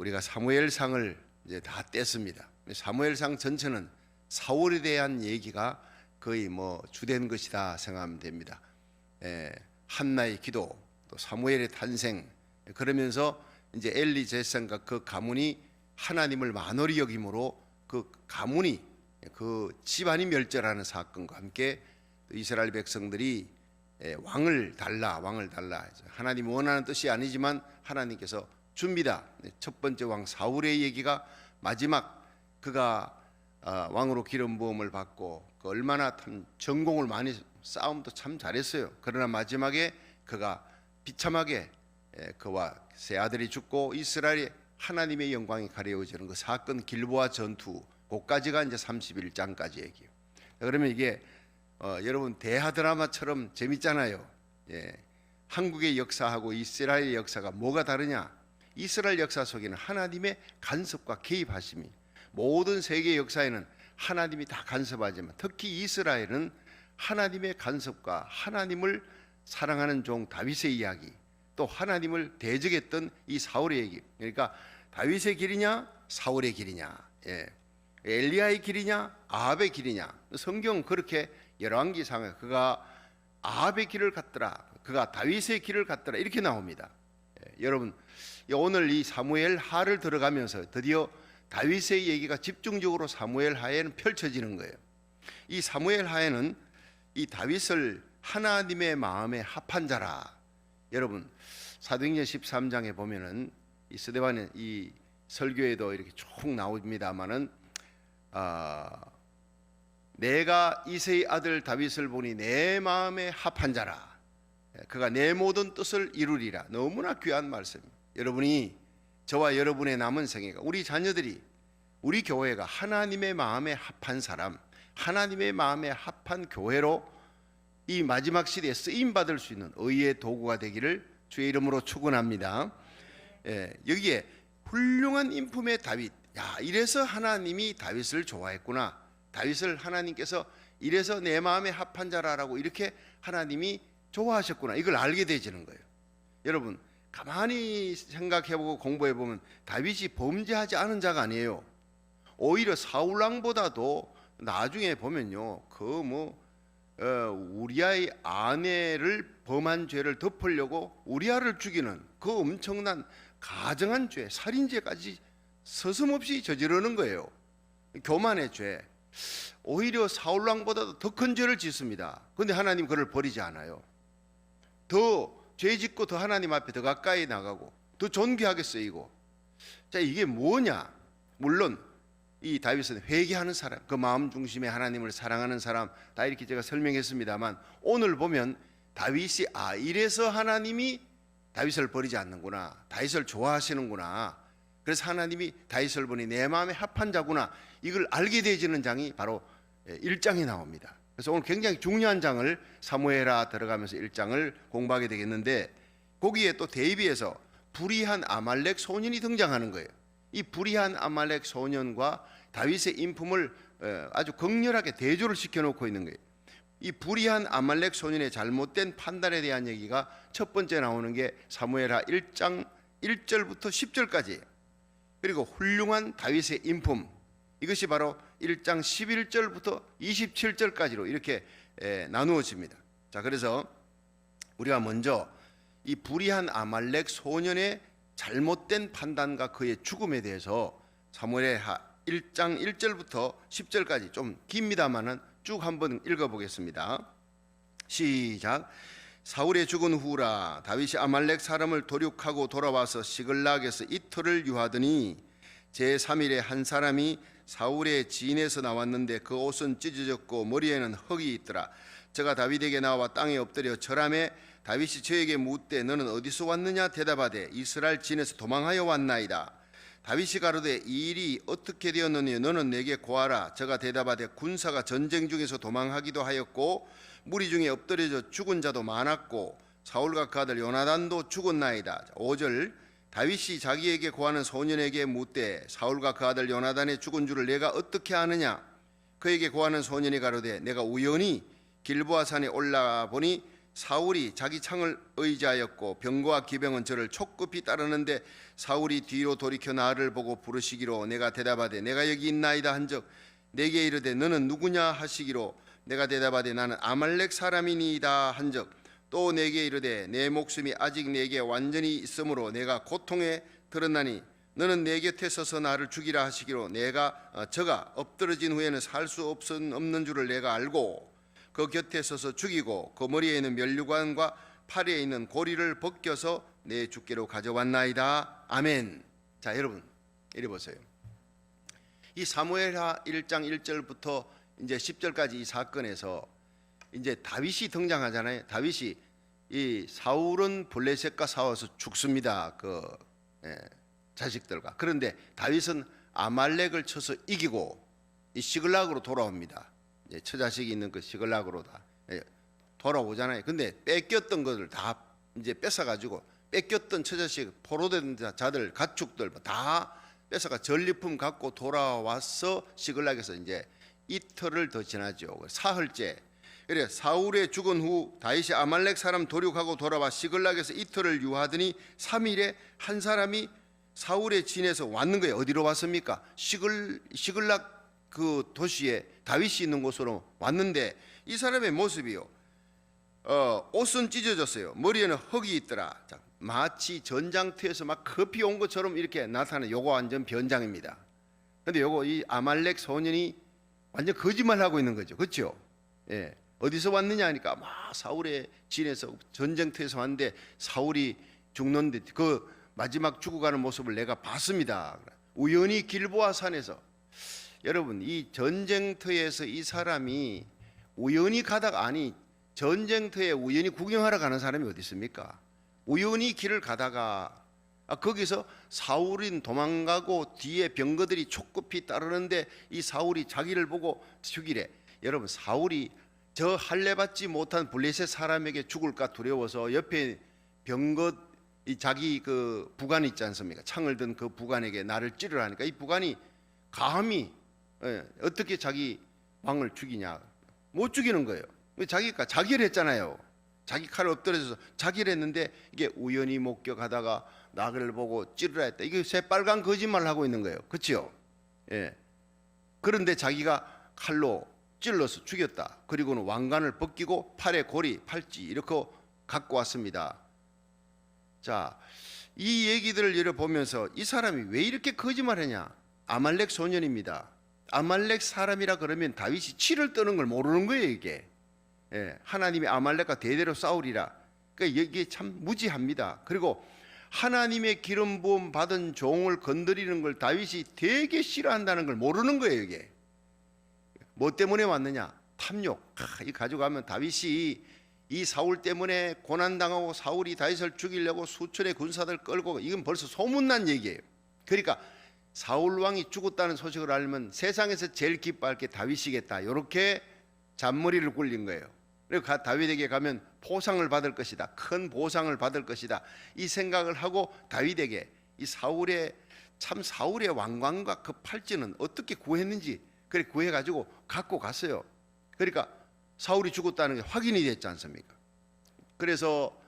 우리가 사무엘상을 이제 다 뗐습니다. 사무엘상 전체는 사울에 대한 얘기가 거의 뭐 주된 것이다 생각하면 됩니다. 한나의 기도, 또 사무엘의 탄생, 그러면서 이제 엘리 제사장과 그 가문이 하나님을 만월히 여김으로 그 가문이, 그 집안이 멸절하는 사건과 함께 이스라엘 백성들이 왕을 달라 하나님 원하는 뜻이 아니지만 하나님께서 줍니다. 첫 번째 왕 사울의 얘기가 마지막 그가 왕으로 기름 부음을 받고 그 얼마나 전공을 많이 싸움도 참 잘했어요. 그러나 마지막에 그가 비참하게 그와 세 아들이 죽고 이스라엘의 하나님의 영광이 가려워지는 그 사건 길보아 전투, 그까지가 이제 31장까지 얘기예요. 그러면 이게 여러분 대하 드라마처럼 재밌잖아요. 한국의 역사하고 이스라엘의 역사가 뭐가 다르냐? 이스라엘 역사 속에는 하나님의 간섭과 개입하심이, 모든 세계 역사에는 하나님이 다 간섭하지만 특히 이스라엘은 하나님의 간섭과 하나님을 사랑하는 종 다윗의 이야기, 또 하나님을 대적했던 이 사울의 얘기. 그러니까 다윗의 길이냐 사울의 길이냐, 엘리야의 길이냐 아합의 길이냐. 성경 그렇게 열왕기상에 그가 아합의 길을 갔더라, 그가 다윗의 길을 갔더라, 이렇게 나옵니다. 여러분 오늘 이 사무엘 하를 들어가면서 드디어 다윗의 얘기가 집중적으로 사무엘 하에는 펼쳐지는 거예요. 이 사무엘 하에는 이 다윗을 하나님의 마음에 합한 자라. 여러분 사도행전 13장에 보면은 이 스데반의 이 설교에도 이렇게 쭉 나옵니다만은 내가 이새의 아들 다윗을 보니 내 마음에 합한 자라, 그가 내 모든 뜻을 이루리라. 너무나 귀한 말씀입니다. 여러분이, 저와 여러분의 남은 생애가, 우리 자녀들이, 우리 교회가 하나님의 마음에 합한 사람, 하나님의 마음에 합한 교회로 이 마지막 시대에 쓰임받을 수 있는 의의 도구가 되기를 주의 이름으로 축원합니다. 여기에 훌륭한 인품의 다윗, 이래서 하나님이 다윗을 좋아했구나, 다윗을 하나님께서 이래서 내 마음에 합한 자라라고 이렇게 하나님이 좋아하셨구나, 이걸 알게 되지는 거예요. 여러분 가만히 생각해보고 공부해보면 다윗이 범죄하지 않은 자가 아니에요. 오히려 사울왕보다도 나중에 보면요, 우리아의 아내를 범한 죄를 덮으려고 우리아를 죽이는 그 엄청난 가증한 죄, 살인죄까지 서슴없이 저지르는 거예요. 교만의 죄. 오히려 사울왕보다도 더 큰 죄를 짓습니다. 그런데 하나님 그를 버리지 않아요. 더 죄 짓고 더 하나님 앞에 더 가까이 나가고 더 존귀하게 쓰이고. 자, 이게 뭐냐? 물론 이 다윗은 회개하는 사람, 그 마음 중심에 하나님을 사랑하는 사람, 다 이렇게 제가 설명했습니다만, 오늘 보면 다윗이 이래서 하나님이 다윗을 버리지 않는구나, 다윗을 좋아하시는구나, 그래서 하나님이 다윗을 보니 내 마음에 합한 자구나, 이걸 알게 되지는 장이 바로 1장에 나옵니다. 그래서 오늘 굉장히 중요한 장을, 사무엘하 들어가면서 1장을 공부하게 되겠는데, 거기에 또 대비해서 불의한 아말렉 소년이 등장하는 거예요. 이 불의한 아말렉 소년과 다윗의 인품을 아주 극렬하게 대조를 시켜놓고 있는 거예요. 이 불의한 아말렉 소년의 잘못된 판단에 대한 얘기가 첫 번째 나오는 게 사무엘하 1장 1절부터 10절까지예요. 그리고 훌륭한 다윗의 인품, 이것이 바로 1장 11절부터 27절까지로 이렇게 나누어집니다. 자, 그래서 우리가 먼저 이 불의한 아말렉 소년의 잘못된 판단과 그의 죽음에 대해서 사무엘하 1장 1절부터 10절까지 좀 깁니다만은 쭉 한번 읽어보겠습니다. 시작. 사울의 죽은 후라 다윗이 아말렉 사람을 도륙하고 돌아와서 시글락에서 이틀을 유하더니 제3일에 한 사람이 사울의 진에서 나왔는데 그 옷은 찢어졌고 머리에는 흙이 있더라. 저가 다윗에게 나와 땅에 엎드려 절하매 다윗이 저에게 묻되 너는 어디서 왔느냐 대답하되 이스라엘 진에서 도망하여 왔나이다. 다윗이 가로되 이 일이 어떻게 되었느냐 너는 내게 고하라. 저가 대답하되 군사가 전쟁 중에서 도망하기도 하였고 무리 중에 엎드려져 죽은 자도 많았고 사울과 그 아들 요나단도 죽었나이다. 5절 다윗이 자기에게 고하는 소년에게 묻되 사울과 그 아들 요나단의 죽은 줄을 내가 어떻게 아느냐. 그에게 고하는 소년이 가로되 내가 우연히 길보아 산에 올라가 보니 사울이 자기 창을 의지하였고 병거와 기병은 저를 촉급히 따르는데 사울이 뒤로 돌이켜 나를 보고 부르시기로 내가 대답하되 내가 여기 있나이다 한즉 내게 이르되 너는 누구냐 하시기로 내가 대답하되 나는 아말렉 사람이니이다 한즉 또 내게 이르되 내 목숨이 아직 내게 완전히 있으므로 내가 고통에 들었나니 너는 내 곁에 서서 나를 죽이라 하시기로 내가 저가 엎드러진 후에는 살 수 없는 줄을 내가 알고 그 곁에 서서 죽이고 그 머리에 있는 면류관과 팔에 있는 고리를 벗겨서 내 주께로 가져왔나이다. 아멘. 자, 여러분 이리 보세요. 이 사무엘하 1장 1절부터 이제 10절까지 이 사건에서 이제 다윗이 등장하잖아요. 다윗이 이 사울은 블레셋과 싸워서 죽습니다. 자식들과. 그런데 다윗은 아말렉을 쳐서 이기고 이 시글락으로 돌아옵니다. 처자식이 있는 그 시글락으로 다 돌아오잖아요. 근데 뺏겼던 것을 다 이제 뺏어가지고 뺏겼던 처자식, 포로된 자들, 가축들 다 뺏어가 전리품 갖고 돌아와서 시글락에서 이제 이틀을 더 지나죠. 사흘째. 그래 사울의 죽은 후 다윗이 아말렉 사람 도륙하고 돌아와 시글락에서 이틀을 유하더니 3일에 한 사람이 사울의 진에서 왔는 거예요. 어디로 왔습니까? 시글락 그 도시에 다윗이 있는 곳으로 왔는데 이 사람의 모습이요. 옷은 찢어졌어요. 머리에는 흙이 있더라. 자, 마치 전장터에서 막 급히 온 것처럼 이렇게 나타나는 요거 완전 변장입니다. 근데 요거 이 아말렉 소년이 완전 거짓말하고 있는 거죠. 그렇죠? 예. 어디서 왔느냐 하니까 막 사울의 진에서 전쟁터에서 왔는데 사울이 죽는데 그 마지막 죽어가는 모습을 내가 봤습니다. 우연히 길보아 산에서 여러분 이 전쟁터에서 이 사람이 우연히 가다가 아니 전쟁터에 우연히 구경하러 가는 사람이 어디 있습니까? 우연히 길을 가다가 거기서 사울은 도망가고 뒤에 병거들이 촉급히 따르는데 이 사울이 자기를 보고 죽이래. 여러분 사울이 저 할례받지 못한 블레셋 사람에게 죽을까 두려워서 옆에 병거 이 자기 그 부관 있지 않습니까? 창을 든 그 부관에게 나를 찌르라 하니까 이 부관이 감히 어떻게 자기 왕을 죽이냐? 못 죽이는 거예요. 자기가 자기를 했잖아요. 자기 칼을 엎드려서 자기를 했는데 이게 우연히 목격하다가 나를 보고 찌르라 했다. 이게 새빨간 거짓말을 하고 있는 거예요. 그렇죠? 예. 그런데 자기가 칼로 찔러서 죽였다. 그리고는 왕관을 벗기고 팔에 고리, 팔찌 이렇게 갖고 왔습니다. 자, 이 얘기들을 열어보면서 이 사람이 왜 이렇게 거짓말하냐? 아말렉 소년입니다. 아말렉 사람이라 그러면 다윗이 치를 떠는 걸 모르는 거예요 이게. 예, 하나님이 아말렉과 대대로 싸우리라. 그러니까 이게 참 무지합니다. 그리고 하나님의 기름 부음 받은 종을 건드리는 걸 다윗이 되게 싫어한다는 걸 모르는 거예요 이게. 뭐 때문에 왔느냐? 탐욕. 이 가져가면 다윗이 이 사울 때문에 고난당하고 사울이 다윗을 죽이려고 수천의 군사들 끌고 이건 벌써 소문난 얘기예요. 그러니까 사울 왕이 죽었다는 소식을 알면 세상에서 제일 기뻐할 게 다윗이겠다. 이렇게 잔머리를 굴린 거예요. 그리고 다윗에게 가면 포상을 받을 것이다. 큰 보상을 받을 것이다. 이 생각을 하고 다윗에게 이 사울의 왕관과 그 팔찌는 어떻게 구했는지 그래 구해가지고 갖고 갔어요. 그러니까 사울이 죽었다는 게 확인이 됐지 않습니까? 그래서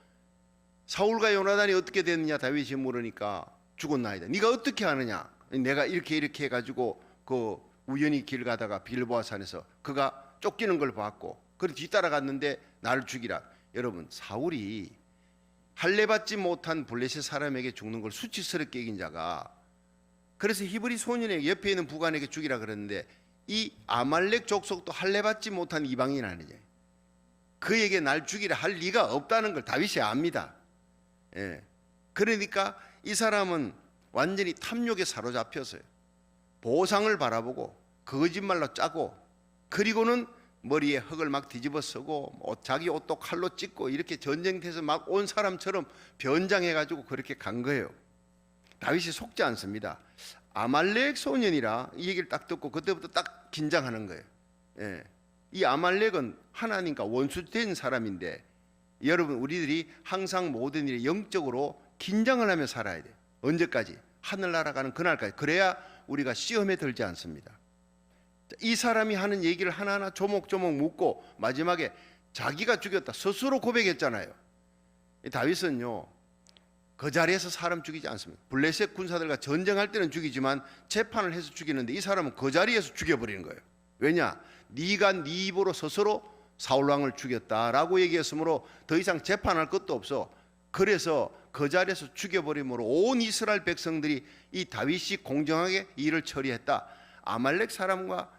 사울과 요나단이 어떻게 됐느냐 다윗이 물으니까 죽었나이다. 네가 어떻게 아느냐? 내가 이렇게 해가지고 그 우연히 길 가다가 길보아 산에서 그가 쫓기는 걸 봤고 그래 뒤따라갔는데 나를 죽이라. 여러분 사울이 할례받지 못한 블레셋 사람에게 죽는 걸 수치스럽게 이긴 자가 그래서 히브리 소년의 옆에 있는 부관에게 죽이라 그랬는데 이 아말렉 족속도 할례받지 못한 이방인 아니냐. 그에게 날 죽이라 할 리가 없다는 걸 다윗이 압니다. 예. 그러니까 이 사람은 완전히 탐욕에 사로잡혔어요. 보상을 바라보고 거짓말로 짜고 그리고는 머리에 흙을 막 뒤집어 쓰고 자기 옷도 칼로 찢고 이렇게 전쟁터에서 막 온 사람처럼 변장해가지고 그렇게 간 거예요. 다윗이 속지 않습니다. 아말렉 소년이라 이 얘기를 딱 듣고 그때부터 딱 긴장하는 거예요. 예. 이 아말렉은 하나님과 원수된 사람인데 여러분 우리들이 항상 모든 일에 영적으로 긴장을 하며 살아야 돼요. 언제까지? 하늘 날아가는 그날까지. 그래야 우리가 시험에 들지 않습니다. 이 사람이 하는 얘기를 하나하나 조목조목 묻고 마지막에 자기가 죽였다 스스로 고백했잖아요. 이 다윗은요 그 자리에서 사람 죽이지 않습니다. 블레셋 군사들과 전쟁할 때는 죽이지만 재판을 해서 죽이는데 이 사람은 그 자리에서 죽여버리는 거예요. 왜냐? 네가 네 입으로 스스로 사울 왕을 죽였다라고 얘기했으므로 더 이상 재판할 것도 없어. 그래서 그 자리에서 죽여버림으로 온 이스라엘 백성들이 이 다윗이 공정하게 일을 처리했다. 아말렉 사람과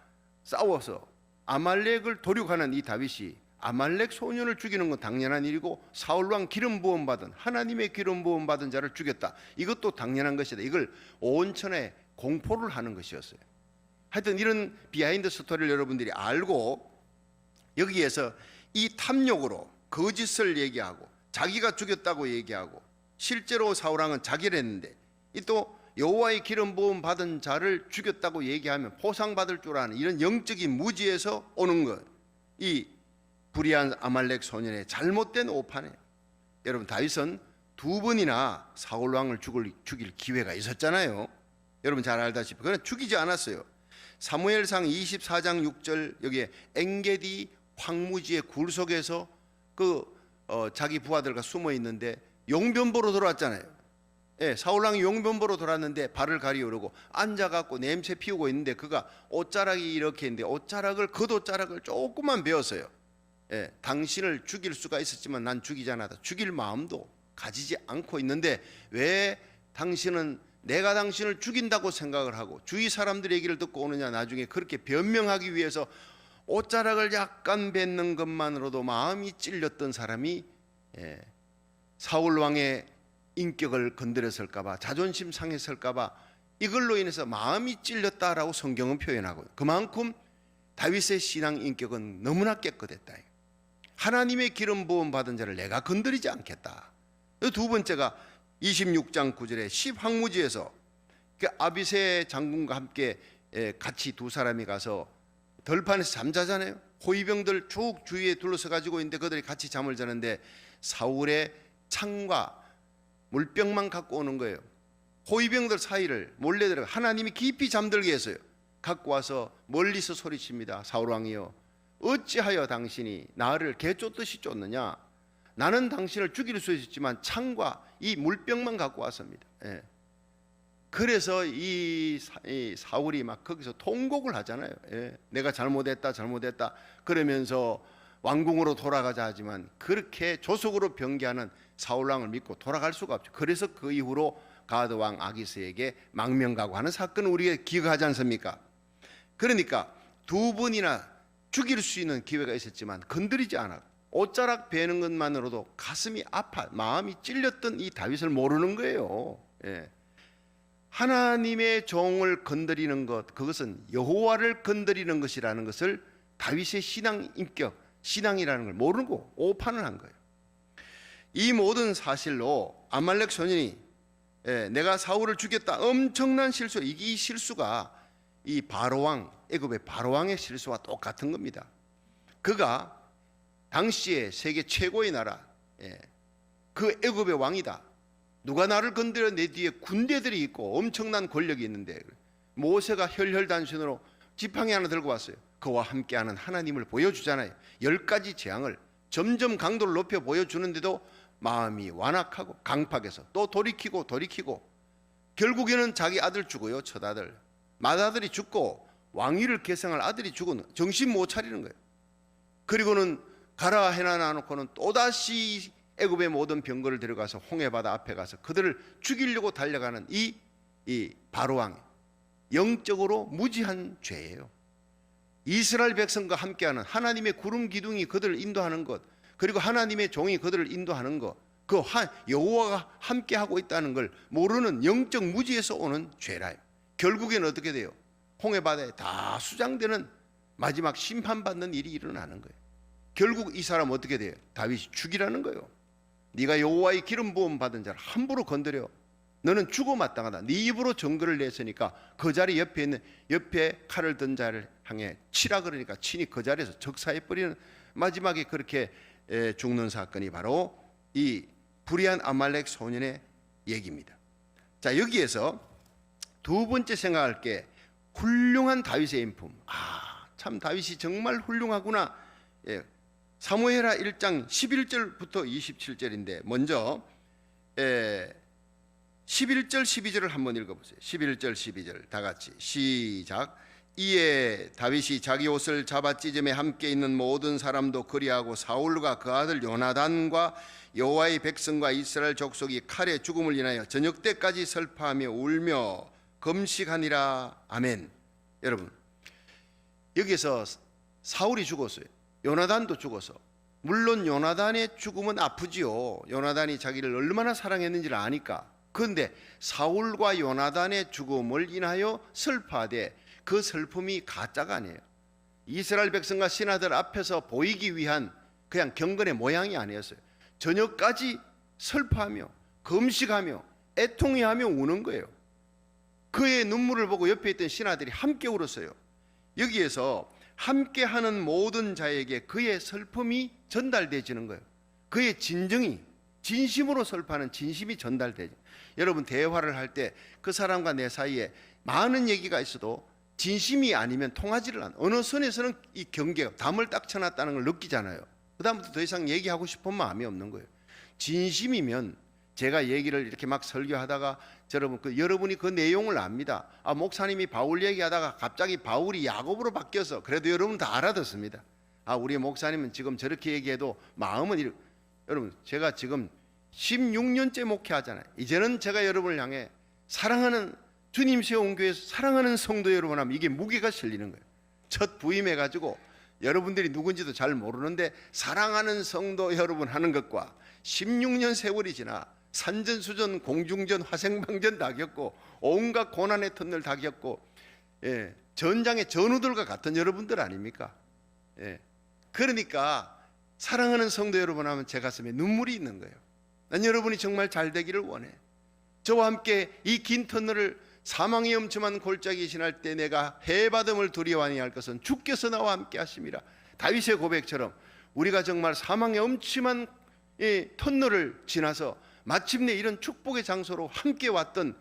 싸워서 아말렉을 도륙하는 이 다윗이 아말렉 소년을 죽이는 건 당연한 일이고 사울 왕 기름 부음 받은 하나님의 기름 부음 받은 자를 죽였다. 이것도 당연한 것이다. 이걸 온천에 공포를 하는 것이었어요. 하여튼 이런 비하인드 스토리를 여러분들이 알고 여기에서 이 탐욕으로 거짓을 얘기하고 자기가 죽였다고 얘기하고 실제로 사울 왕은 자기를 했는데 또 여호와의 기름 부음 받은 자를 죽였다고 얘기하면 포상받을 줄 아는 이런 영적인 무지에서 오는 것. 이 불의한 아말렉 소년의 잘못된 오판에 여러분 다윗은 두 번이나 사울 왕을 죽일 기회가 있었잖아요. 여러분 잘 알다시피 그러나 죽이지 않았어요. 사무엘상 24장 6절 여기에 엔게디 황무지의 굴 속에서 자기 부하들과 숨어 있는데 용변보로 돌아왔잖아요. 예, 사울 왕이 용변보로 돌아왔는데 발을 가리우르고 앉아갖고 냄새 피우고 있는데 그가 옷자락이 이렇게 있는데 겉옷자락을 조금만 베었어요. 예, 당신을 죽일 수가 있었지만 난 죽이지 않았다. 죽일 마음도 가지지 않고 있는데 왜 당신은 내가 당신을 죽인다고 생각을 하고 주위 사람들 얘기를 듣고 오느냐. 나중에 그렇게 변명하기 위해서 옷자락을 약간 뱉는 것만으로도 마음이 찔렸던 사람이 사울 왕의 인격을 건드렸을까봐 자존심 상했을까봐 이걸로 인해서 마음이 찔렸다라고 성경은 표현하고요. 그만큼 다윗의 신앙 인격은 너무나 깨끗했다. 하나님의 기름 부음 받은 자를 내가 건드리지 않겠다. 두 번째가 26장 9절에 십황무지에서 아비새 장군과 함께 같이 두 사람이 가서 들판에서 잠자잖아요. 호위병들 쭉 주위에 둘러서 가지고 있는데 그들이 같이 잠을 자는데 사울의 창과 물병만 갖고 오는 거예요. 호위병들 사이를 몰래 들어가 하나님이 깊이 잠들게 했어요. 갖고 와서 멀리서 소리칩니다. 사울 왕이여 어찌하여 당신이 나를 개 쫓듯이 쫓느냐. 나는 당신을 죽일 수 있었지만 창과 이 물병만 갖고 왔습니다. 그래서 이 사울이 막 거기서 통곡을 하잖아요. 내가 잘못했다 그러면서 왕궁으로 돌아가자 하지만 그렇게 조속으로 변개하는 사울 왕을 믿고 돌아갈 수가 없죠. 그래서 그 이후로 가드 왕 아기스에게 망명각오하는 사건을 우리가 기억하지 않습니까? 그러니까 두 번이나 죽일 수 있는 기회가 있었지만 건드리지 않아. 옷자락 베는 것만으로도 가슴이 아파 마음이 찔렸던 이 다윗을 모르는 거예요. 하나님의 종을 건드리는 것, 그것은 여호와를 건드리는 것이라는 것을 다윗의 신앙 인격, 신앙이라는 걸 모르고 오판을 한 거예요. 이 모든 사실로 아말렉 소년이 내가 사울을 죽였다 엄청난 실수, 이 실수가 이 바로왕, 애굽의 바로왕의 실수와 똑같은 겁니다. 그가 당시에 세계 최고의 나라, 그 애굽의 왕이다. 누가 나를 건드려 내 뒤에 군대들이 있고 엄청난 권력이 있는데 모세가 혈혈단신으로 지팡이 하나 들고 왔어요. 그와 함께하는 하나님을 보여주잖아요. 10가지 재앙을 점점 강도를 높여 보여주는데도 마음이 완악하고 강팍해서 또 돌이키고 결국에는 자기 아들 죽어요. 첫아들 맏아들이 죽고 왕위를 계승할 아들이 죽은 정신 못 차리는 거예요. 그리고는 가라 해나 놓고는 또다시 애굽의 모든 병거를 데려가서 홍해바다 앞에 가서 그들을 죽이려고 달려가는 이 바로왕, 영적으로 무지한 죄예요. 이스라엘 백성과 함께하는 하나님의 구름 기둥이 그들을 인도하는 것, 그리고 하나님의 종이 그들을 인도하는 것, 그 여호와가 함께하고 있다는 걸 모르는 영적 무지에서 오는 죄라요. 결국에는 어떻게 돼요? 홍해바다에 다 수장되는 마지막 심판받는 일이 일어나는 거예요. 결국 이 사람 어떻게 돼요? 다윗이 죽이라는 거예요. 네가 여호와의 기름 부음 받은 자를 함부로 건드려 너는 죽어 마땅하다. 네 입으로 증거를 냈으니까 그 자리 옆에 칼을 든 자를 향해 치라 그러니까 친히 그 자리에서 적사해 버리는 마지막에 그렇게 죽는 사건이 바로 이 불의한 아말렉 소년의 얘기입니다. 자, 여기에서 두 번째 생각할 게 훌륭한 다윗의 인품. 참 다윗이 정말 훌륭하구나. 사무엘하 1장 11절부터 27절인데 먼저 11절 12절을 한번 읽어보세요. 11절 12절 다 같이 시작. 이에 다윗이 자기 옷을 잡아 찢음에 함께 있는 모든 사람도 그리하고 사울과 그 아들 요나단과 여호와의 백성과 이스라엘 족속이 칼의 죽음을 인하여 저녁 때까지 슬퍼하며 울며 금식하니라. 아멘. 여러분, 여기서 사울이 죽었어요. 요나단도 죽어서. 물론 요나단의 죽음은 아프지요. 요나단이 자기를 얼마나 사랑했는지를 아니까. 그런데 사울과 요나단의 죽음을 인하여 슬퍼하되 그 슬픔이 가짜가 아니에요. 이스라엘 백성과 신하들 앞에서 보이기 위한 그냥 경건의 모양이 아니었어요. 저녁까지 슬퍼하며 금식하며 애통해하며 우는 거예요. 그의 눈물을 보고 옆에 있던 신하들이 함께 울었어요. 여기에서 함께하는 모든 자에게 그의 슬픔이 전달되지는 거예요. 그의 진정이, 진심으로 슬퍼하는 진심이 전달되죠. 여러분, 대화를 할 때 그 사람과 내 사이에 많은 얘기가 있어도 진심이 아니면 통하지를 않아요. 어느 선에서는 이 경계가 담을 딱 쳐놨다는 걸 느끼잖아요. 그 다음부터 더 이상 얘기하고 싶은 마음이 없는 거예요. 진심이면 제가 얘기를 이렇게 막 설교하다가 여러분이 그 내용을 압니다. 목사님이 바울 얘기하다가 갑자기 바울이 야곱으로 바뀌어서 그래도 여러분 다 알아듣습니다. 우리 목사님은 지금 저렇게 얘기해도 마음은 여러분, 제가 지금 16년째 목회하잖아요. 이제는 제가 여러분을 향해 사랑하는 주님 세운 교회에서 사랑하는 성도 여러분 하면 이게 무게가 실리는 거예요. 첫 부임해가지고 여러분들이 누군지도 잘 모르는데 사랑하는 성도 여러분 하는 것과 16년 세월이 지나 산전수전 공중전 화생방전 다 겪고 온갖 고난의 터널 다 겪고 전장의 전우들과 같은 여러분들 아닙니까? 그러니까 사랑하는 성도 여러분 하면 제 가슴에 눈물이 있는 거예요. 난 여러분이 정말 잘 되기를 원해. 저와 함께 이 긴 터널을 사망의 엄침한 골짜기 지날 때 내가 해받음을 두려워하니 할 것은 주께서 나와 함께 하심이라. 다윗의 고백처럼 우리가 정말 사망의 엄침한 이 터널을 지나서 마침내 이런 축복의 장소로 함께 왔던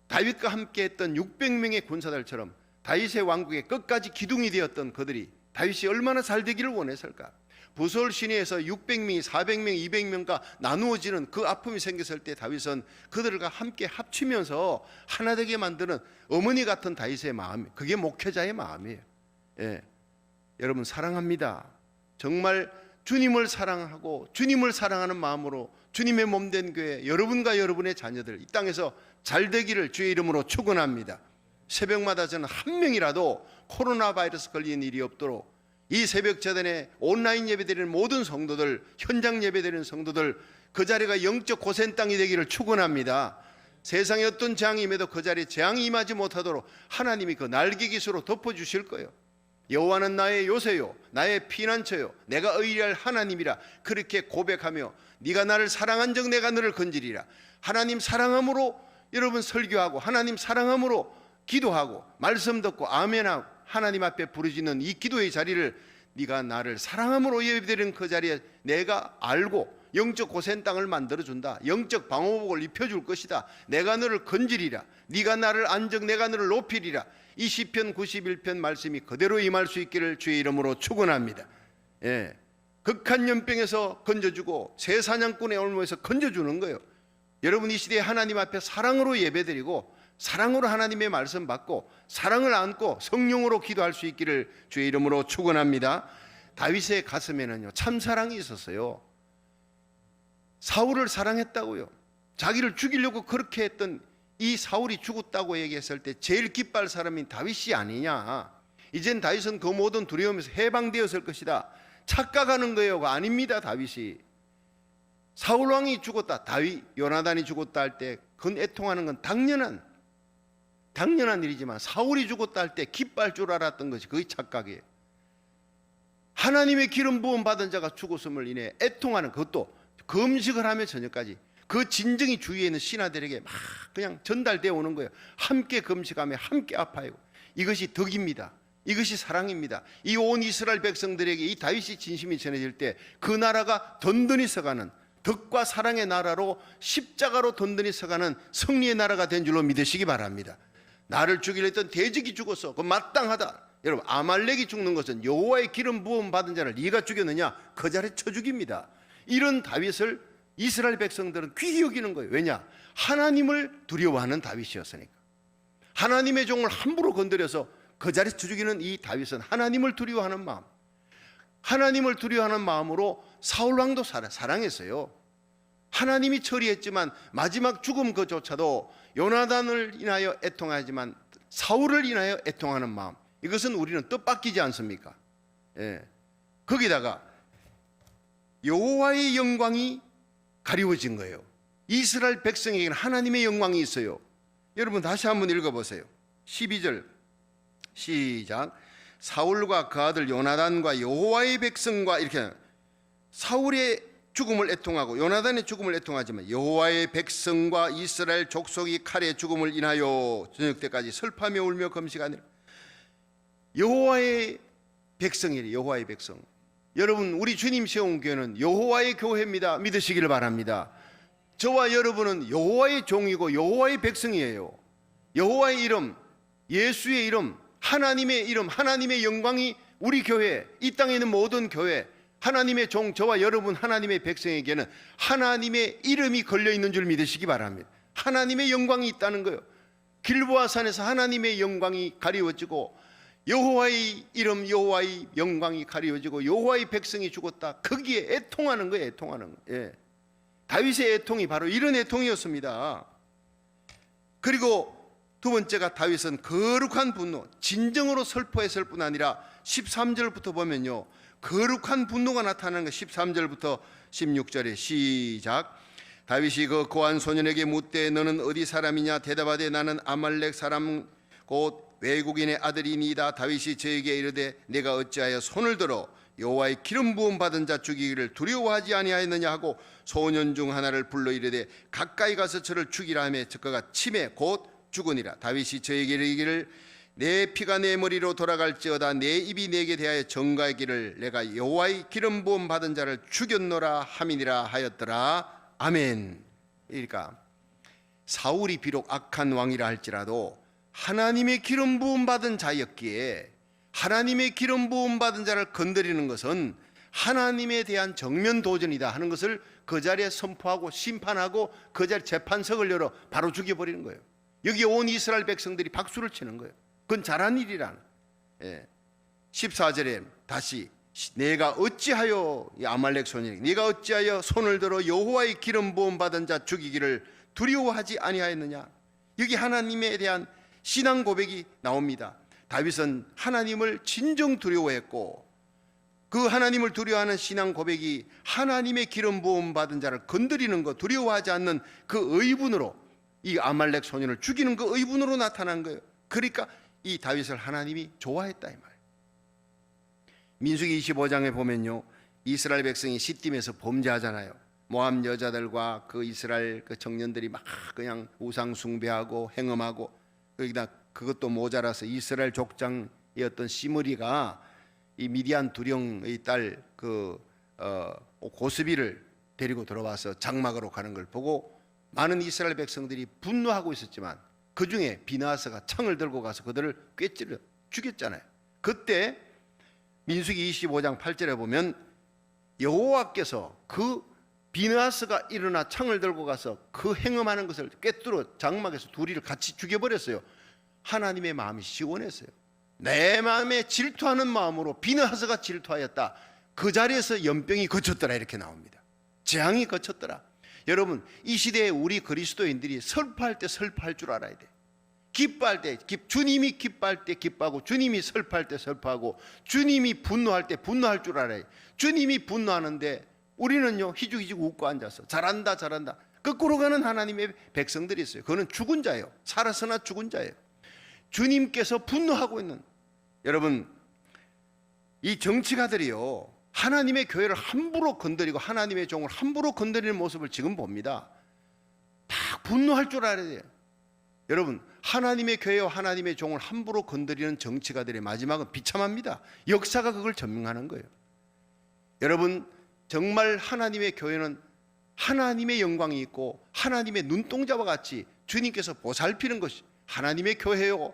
다윗과 함께 했던 600명의 군사들처럼 다윗의 왕국의 끝까지 기둥이 되었던 그들이 다윗이 얼마나 잘 되기를 원했을까. 부솔 시내에서 600명이 400명 200명과 나누어지는 그 아픔이 생겼을 때 다윗은 그들과 함께 합치면서 하나 되게 만드는 어머니 같은 다윗의 마음, 그게 목회자의 마음이에요. 여러분 사랑합니다. 정말 주님을 사랑하고 주님을 사랑하는 마음으로 주님의 몸된 교회 여러분과 여러분의 자녀들 이 땅에서 잘 되기를 주의 이름으로 축원합니다. 새벽마다 저는 한 명이라도 코로나 바이러스 걸린 일이 없도록 이 새벽 재단에 온라인 예배드리는 모든 성도들, 현장 예배드리는 성도들 그 자리가 영적 고센 땅이 되기를 축원합니다. 세상에 어떤 재앙이 임해도 그 자리에 재앙이 임하지 못하도록 하나님이 그 날개 깃으로 덮어주실 거예요. 여호와는 나의 요새요 나의 피난처요 내가 의리할 하나님이라 그렇게 고백하며 네가 나를 사랑한 적 내가 너를 건지리라. 하나님 사랑함으로 여러분 설교하고 하나님 사랑함으로 기도하고 말씀 듣고 아멘하고 하나님 앞에 부르짖는 이 기도의 자리를 네가 나를 사랑함으로 예배드리는 그 자리에 내가 알고 영적 고센 땅을 만들어준다. 영적 방호복을 입혀줄 것이다. 내가 너를 건지리라. 네가 나를 안적 내가 너를 높이리라. 이 시편 91편 말씀이 그대로 임할 수 있기를 주의 이름으로 축원합니다. 극한 연병에서 건져주고 새 사냥꾼의 올무에서 건져주는 거예요. 여러분 이 시대에 하나님 앞에 사랑으로 예배드리고 사랑으로 하나님의 말씀 받고 사랑을 안고 성령으로 기도할 수 있기를 주의 이름으로 축원합니다. 다윗의 가슴에는요 참 사랑이 있었어요. 사울을 사랑했다고요. 자기를 죽이려고 그렇게 했던 이 사울이 죽었다고 얘기했을 때 제일 기뻐할 사람이 다윗이 아니냐. 이젠 다윗은 그 모든 두려움에서 해방되었을 것이다. 착각하는 거예요. 아닙니다. 다윗이 사울 왕이 죽었다, 다윗 요나단이 죽었다 할 때 그건 애통하는 건 당연한 일이지만 사울이 죽었다 할 때 기뻐할 줄 알았던 것이 그게 착각이에요. 하나님의 기름 부음 받은 자가 죽었음을 인해 애통하는 그것도 금식을 하며 저녁까지 그 진정이 주위에 있는 신하들에게 막 그냥 전달되어 오는 거예요. 함께 금식하며 함께 아파하고 이것이 덕입니다. 이것이 사랑입니다. 이 온 이스라엘 백성들에게 이 다윗이 진심이 전해질 때 그 나라가 든든히 서가는 덕과 사랑의 나라로 십자가로 든든히 서가는 승리의 나라가 된 줄로 믿으시기 바랍니다. 나를 죽이려 했던 대적이 죽었어. 그 마땅하다. 여러분, 아말렉이 죽는 것은 여호와의 기름 부음 받은 자를 네가 죽였느냐? 그 자리에 쳐 죽입니다. 이런 다윗을 이스라엘 백성들은 귀히 여기는 거예요. 왜냐? 하나님을 두려워하는 다윗이었으니까. 하나님의 종을 함부로 건드려서 그 자리에 쳐 죽이는 이 다윗은 하나님을 두려워하는 마음, 하나님을 두려워하는 마음으로 사울 왕도 사랑했어요. 하나님이 처리했지만 마지막 죽음 그조차도 요나단을 인하여 애통하지만 사울을 인하여 애통하는 마음, 이것은 우리는 뜻밖이지 않습니까? 예. 거기다가 여호와의 영광이 가리워진 거예요. 이스라엘 백성에게는 하나님의 영광이 있어요. 여러분 다시 한번 읽어보세요. 12절 시작. 사울과 그 아들 요나단과 여호와의 백성과, 이렇게 사울의 죽음을 애통하고 요나단의 죽음을 애통하지만 여호와의 백성과 이스라엘 족속이 칼의 죽음을 인하여 저녁 때까지 슬퍼하며 울며 금식하니라. 여호와의 백성이래. 여호와의 백성. 여러분, 우리 주님 세운 교회는 여호와의 교회입니다. 믿으시기를 바랍니다. 저와 여러분은 여호와의 종이고 여호와의 백성이에요. 여호와의 이름, 예수의 이름, 하나님의 이름, 하나님의 영광이 우리 교회, 이 땅에 있는 모든 교회, 하나님의 종, 저와 여러분 하나님의 백성에게는 하나님의 이름이 걸려있는 줄 믿으시기 바랍니다. 하나님의 영광이 있다는 거예요. 길보아 산에서 하나님의 영광이 가리워지고 여호와의 이름, 여호와의 영광이 가리워지고 여호와의 백성이 죽었다. 거기에 애통하는 거예요. 애통하는 거예요. 예. 다윗의 애통이 바로 이런 애통이었습니다. 그리고 두 번째가 다윗은 거룩한 분노, 진정으로 슬퍼했을 뿐 아니라 13절부터 보면요, 거룩한 분노가 나타나는 거. 13절부터 16절에 시작. 다윗이 그 고한 소년에게 묻되 너는 어디 사람이냐? 대답하되 나는 아말렉 사람 곧 외국인의 아들이니이다. 다윗이 저에게 이르되 내가 어찌하여 손을 들어 여호와의 기름 부음 받은 자 죽이기를 두려워하지 아니하였느냐 하고 소년 중 하나를 불러 이르되 가까이 가서 저를 죽이라 하매 그가 침에 곧 죽으니라. 다윗이 저에게 이르기를 내 피가 내 머리로 돌아갈지어다 내 입이 내게 대하여 정가하기를 내가 여호와의 기름 부음 받은 자를 죽였노라 함이니라 하였더라. 아멘. 그러니까 사울이 비록 악한 왕이라 할지라도 하나님의 기름 부음 받은 자였기에 하나님의 기름 부음 받은 자를 건드리는 것은 하나님에 대한 정면 도전이다 하는 것을 그 자리에 선포하고 심판하고 그 자리에 재판석을 열어 바로 죽여버리는 거예요. 여기에 온 이스라엘 백성들이 박수를 치는 거예요. 그건 잘한 일이라는. 14절에 다시 내가 어찌하여, 이 아말렉 소년이 네가 어찌하여 손을 들어 여호와의 기름 부음 받은 자 죽이기를 두려워하지 아니하였느냐. 여기 하나님에 대한 신앙 고백이 나옵니다. 다윗은 하나님을 진정 두려워했고 그 하나님을 두려워하는 신앙 고백이 하나님의 기름 부음 받은 자를 건드리는 것, 두려워하지 않는 그 의분으로, 이 아말렉 소년을 죽이는 그 의분으로 나타난 거예요. 그러니까 이 다윗을 하나님이 좋아했다 이 말이에요. 민수기 25장에 보면요, 이스라엘 백성이 시딤에서 범죄하잖아요. 모압 여자들과 그 이스라엘 그 청년들이 막 그냥 우상 숭배하고 행음하고, 거기다 그것도 모자라서 이스라엘 족장이었던 시므리가 이 미디안 두령의 딸 그 고스비를 데리고 들어와서 장막으로 가는 걸 보고 많은 이스라엘 백성들이 분노하고 있었지만 그 중에 비나하스가 창을 들고 가서 그들을 꿰찔러 죽였잖아요. 그때 민수기 25장 8절에 보면 여호와께서 그 비나하스가 일어나 창을 들고 가서 그 행음하는 것을 꿰뚫어 장막에서 둘이를 같이 죽여버렸어요. 하나님의 마음이 시원했어요. 내 마음에 질투하는 마음으로 비나하스가 질투하였다. 그 자리에서 연병이 거쳤더라 이렇게 나옵니다. 재앙이 거쳤더라. 여러분, 이 시대에 우리 그리스도인들이 슬퍼할 때 슬퍼할 줄 알아야 돼. 기뻐할 때 주님이 기뻐할 때 기뻐하고 주님이 슬퍼할 때 슬퍼하고 주님이 분노할 때 분노할 줄 알아야 돼. 주님이 분노하는데 우리는요 희죽희죽 웃고 앉아서 잘한다 잘한다 거꾸로 가는 하나님의 백성들이 있어요. 그거는 죽은 자예요. 살아서나 죽은 자예요. 주님께서 분노하고 있는, 여러분, 이 정치가들이요 하나님의 교회를 함부로 건드리고 하나님의 종을 함부로 건드리는 모습을 지금 봅니다. 다 분노할 줄 알아야 돼요. 여러분, 하나님의 교회와 하나님의 종을 함부로 건드리는 정치가들의 마지막은 비참합니다. 역사가 그걸 증명하는 거예요. 여러분, 정말 하나님의 교회는 하나님의 영광이 있고 하나님의 눈동자와 같이 주님께서 보살피는 것이 하나님의 교회요,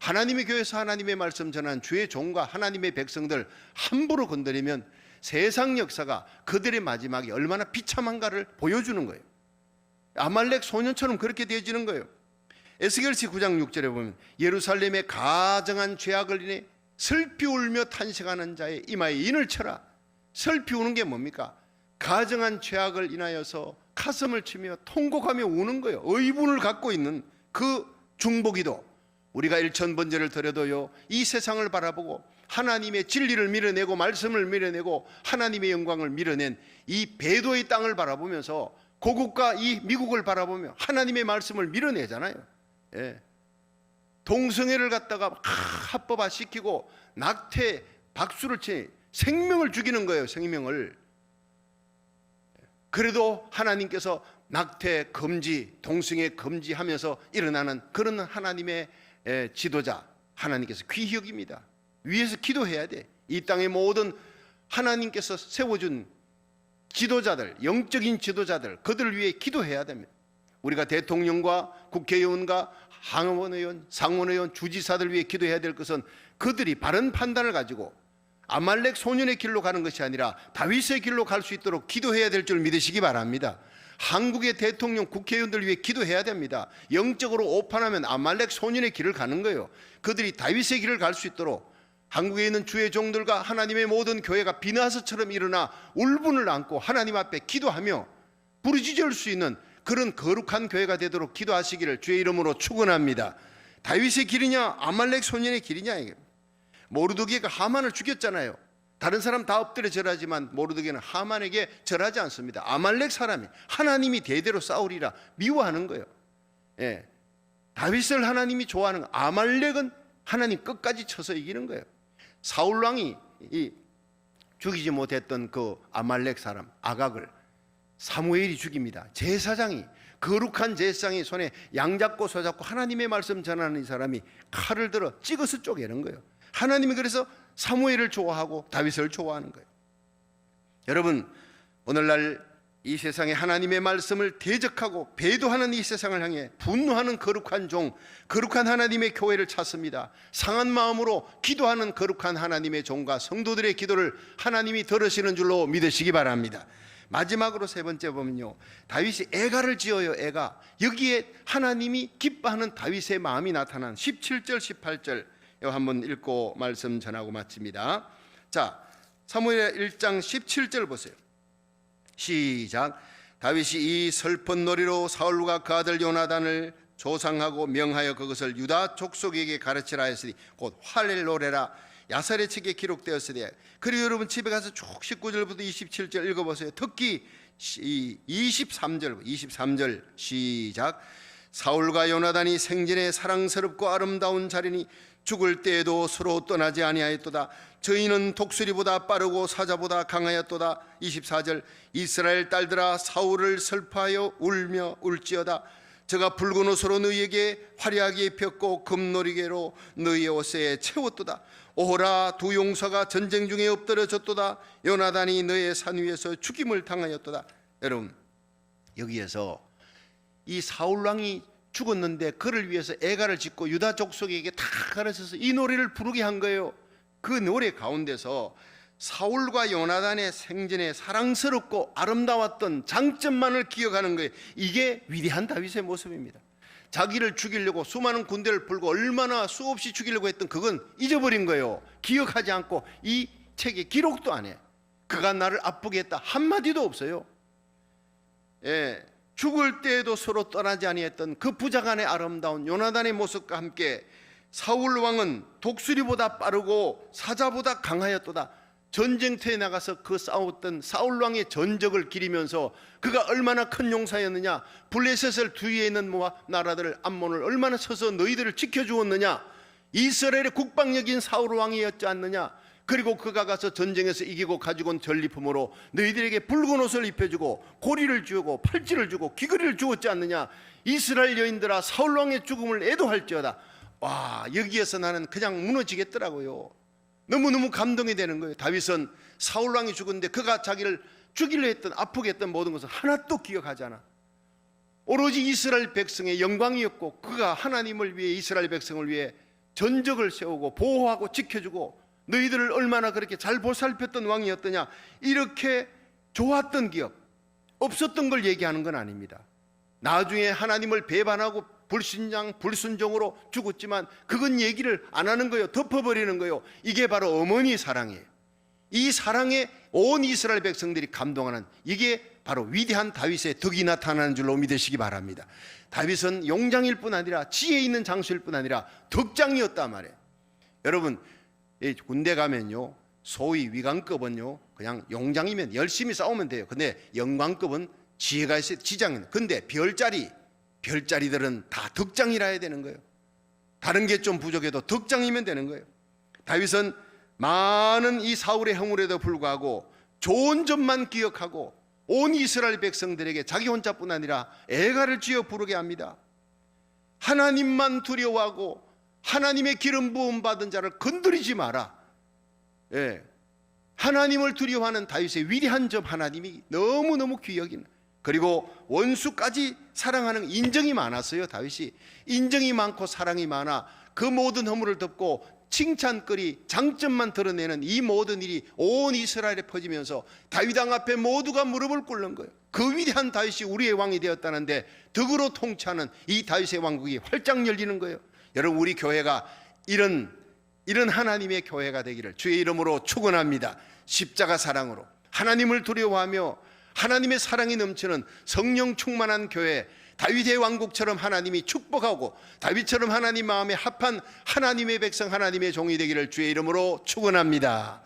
하나님의 교회에서 하나님의 말씀 전한 주의 종과 하나님의 백성들 함부로 건드리면 세상 역사가 그들의 마지막이 얼마나 비참한가를 보여주는 거예요. 아말렉 소년처럼 그렇게 되어지는 거예요. 에스겔서 9장 6절에 보면 예루살렘의 가정한 죄악을 인해 슬피 울며 탄식하는 자의 이마에 인을 쳐라. 슬피 우는 게 뭡니까? 가정한 죄악을 인하여서 가슴을 치며 통곡하며 우는 거예요. 의분을 갖고 있는 그 중보기도, 우리가 일천번제를 드려도요, 이 세상을 바라보고 하나님의 진리를 밀어내고 말씀을 밀어내고 하나님의 영광을 밀어낸 이 배도의 땅을 바라보면서 고국과 이 미국을 바라보며 하나님의 말씀을 밀어내잖아요. 예. 동성애를 갖다가 합법화시키고 낙태 박수를 치 생명을 죽이는 거예요. 생명을. 그래도 하나님께서 낙태 금지, 동성애 금지하면서 일어나는 그런 하나님의 지도자, 하나님께서 귀히 여깁니다. 위에서 기도해야 돼. 이 땅의 모든 하나님께서 세워준 지도자들, 영적인 지도자들, 그들을 위해 기도해야 됩니다. 우리가 대통령과 국회의원과 하원의원, 상원의원, 주지사들 위해 기도해야 될 것은 그들이 바른 판단을 가지고 아말렉 소년의 길로 가는 것이 아니라 다윗의 길로 갈 수 있도록 기도해야 될 줄 믿으시기 바랍니다. 한국의 대통령, 국회의원들 위해 기도해야 됩니다. 영적으로 오판하면 아말렉 소년의 길을 가는 거예요. 그들이 다윗의 길을 갈 수 있도록 한국에 있는 주의 종들과 하나님의 모든 교회가 비나서처럼 일어나 울분을 안고 하나님 앞에 기도하며 부르짖을 수 있는 그런 거룩한 교회가 되도록 기도하시기를 주의 이름으로 축원합니다. 다윗의 길이냐 아말렉 소년의 길이냐. 모르드게가 하만을 죽였잖아요. 다른 사람 다 엎드려 절하지만 모르드게는 하만에게 절하지 않습니다. 아말렉 사람이 하나님이 대대로 싸우리라 미워하는 거예요. 예. 다윗을 하나님이 좋아하는 아말렉은 하나님 끝까지 쳐서 이기는 거예요. 사울 왕이 죽이지 못했던 그 아말렉 사람 아각을 사무엘이 죽입니다. 제사장이, 거룩한 제사장이 손에 양 잡고 소 잡고 하나님의 말씀 전하는 이 사람이 칼을 들어 찍어서 쪼개는 거예요. 하나님이 그래서 사무엘을 좋아하고 다윗을 좋아하는 거예요. 여러분, 오늘날 이 세상에 하나님의 말씀을 대적하고 배도하는 이 세상을 향해 분노하는 거룩한 종, 거룩한 하나님의 교회를 찾습니다. 상한 마음으로 기도하는 거룩한 하나님의 종과 성도들의 기도를 하나님이 들으시는 줄로 믿으시기 바랍니다. 마지막으로 세 번째 보면요, 다윗이 애가를 지어요. 애가. 여기에 하나님이 기뻐하는 다윗의 마음이 나타난 17절 18절 한번 읽고 말씀 전하고 마칩니다. 자, 사무엘 1장 17절 보세요. 시작. 다윗이 이 슬픈 놀이로 사울과 그 아들 요나단을 조상하고 명하여 그것을 유다 족속에게 가르치라 했으니 곧 할렐 노래라 야살의 책에 기록되었으니. 그리고 여러분 집에 가서 쭉 19절부터 27절 읽어보세요. 특히 23절 시작. 사울과 요나단이 생전에 사랑스럽고 아름다운 자리니 죽을 때에도 서로 떠나지 아니하였도다. 저희는 독수리보다 빠르고 사자보다 강하였도다. 24절. 이스라엘 딸들아 사울을 슬퍼하여 울며 울지어다. 저가 붉은 옷으로 너희에게 화려하게 입혔고 금놀이개로 너희의 옷에 채웠도다. 오호라, 두 용사가 전쟁 중에 엎드려졌도다. 요나단이 너의 산 위에서 죽임을 당하였도다. 여러분, 여기에서 이 사울왕이 죽었는데 그를 위해서 애가를 짓고 유다 족속에게 다 가르쳐서 이 노래를 부르게 한 거예요. 그 노래 가운데서 사울과 요나단의 생전에 사랑스럽고 아름다웠던 장점만을 기억하는 거예요. 이게 위대한 다윗의 모습입니다. 자기를 죽이려고 수많은 군대를 풀고 얼마나 수없이 죽이려고 했던 그건 잊어버린 거예요. 기억하지 않고 이 책에 기록도 안 해. 그가 나를 아프게 했다 한마디도 없어요. 예, 죽을 때에도 서로 떠나지 아니했던 그 부자간의 아름다운 요나단의 모습과 함께 사울 왕은 독수리보다 빠르고 사자보다 강하였도다. 전쟁터에 나가서 그 싸웠던 사울 왕의 전적을 기리면서 그가 얼마나 큰 용사였느냐, 블레셋을 뒤에 있는 나라들 암몬을 얼마나 쳐서 너희들을 지켜주었느냐, 이스라엘의 국방력인 사울 왕이었지 않느냐. 그리고 그가 가서 전쟁에서 이기고 가지고 온 전리품으로 너희들에게 붉은 옷을 입혀주고 고리를 주고 팔찌를 주고 귀걸이를 주었지 않느냐. 이스라엘 여인들아 사울 왕의 죽음을 애도할지어다. 와, 여기에서 나는 그냥 무너지겠더라고요. 너무너무 감동이 되는 거예요. 다윗은 사울 왕이 죽었는데 그가 자기를 죽이려 했던, 아프게 했던 모든 것을 하나도 기억하지 않아. 오로지 이스라엘 백성의 영광이었고 그가 하나님을 위해, 이스라엘 백성을 위해 전적을 세우고 보호하고 지켜주고 너희들을 얼마나 그렇게 잘 보살폈던 왕이었더냐, 이렇게 좋았던 기억, 없었던 걸 얘기하는 건 아닙니다. 나중에 하나님을 배반하고 불신앙, 불순종으로 죽었지만 그건 얘기를 안 하는 거예요. 덮어버리는 거예요. 이게 바로 어머니 사랑이에요. 이 사랑에 온 이스라엘 백성들이 감동하는, 이게 바로 위대한 다윗의 덕이 나타나는 줄로 믿으시기 바랍니다. 다윗은 용장일 뿐 아니라 지혜 있는 장수일 뿐 아니라 덕장이었단 말이에요. 여러분, 군대 가면요, 소위 위관급은요 그냥 용장이면 열심히 싸우면 돼요. 근데 영광급은 지혜가 있어야 지장이에요. 근데 별자리들은 다 덕장이라 해야 되는 거예요. 다른 게 좀 부족해도 덕장이면 되는 거예요. 다윗은 많은 이 사울의 형울에도 불구하고 좋은 점만 기억하고 온 이스라엘 백성들에게 자기 혼자뿐 아니라 애가를 지어 부르게 합니다. 하나님만 두려워하고 하나님의 기름 부음 받은 자를 건드리지 마라. 하나님을 두려워하는 다윗의 위대한 점, 하나님이 너무너무 귀여긴, 그리고 원수까지 사랑하는 인정이 많았어요. 다윗이 인정이 많고 사랑이 많아 그 모든 허물을 덮고 칭찬거리, 장점만 드러내는 이 모든 일이 온 이스라엘에 퍼지면서 다윗 왕 앞에 모두가 무릎을 꿇는 거예요. 그 위대한 다윗이 우리의 왕이 되었다는데 덕으로 통치하는 이 다윗의 왕국이 활짝 열리는 거예요. 여러분, 우리 교회가 이런 하나님의 교회가 되기를 주의 이름으로 축원합니다. 십자가 사랑으로 하나님을 두려워하며 하나님의 사랑이 넘치는 성령 충만한 교회, 다윗의 왕국처럼 하나님이 축복하고 다윗처럼 하나님 마음에 합한 하나님의 백성, 하나님의 종이 되기를 주의 이름으로 축원합니다.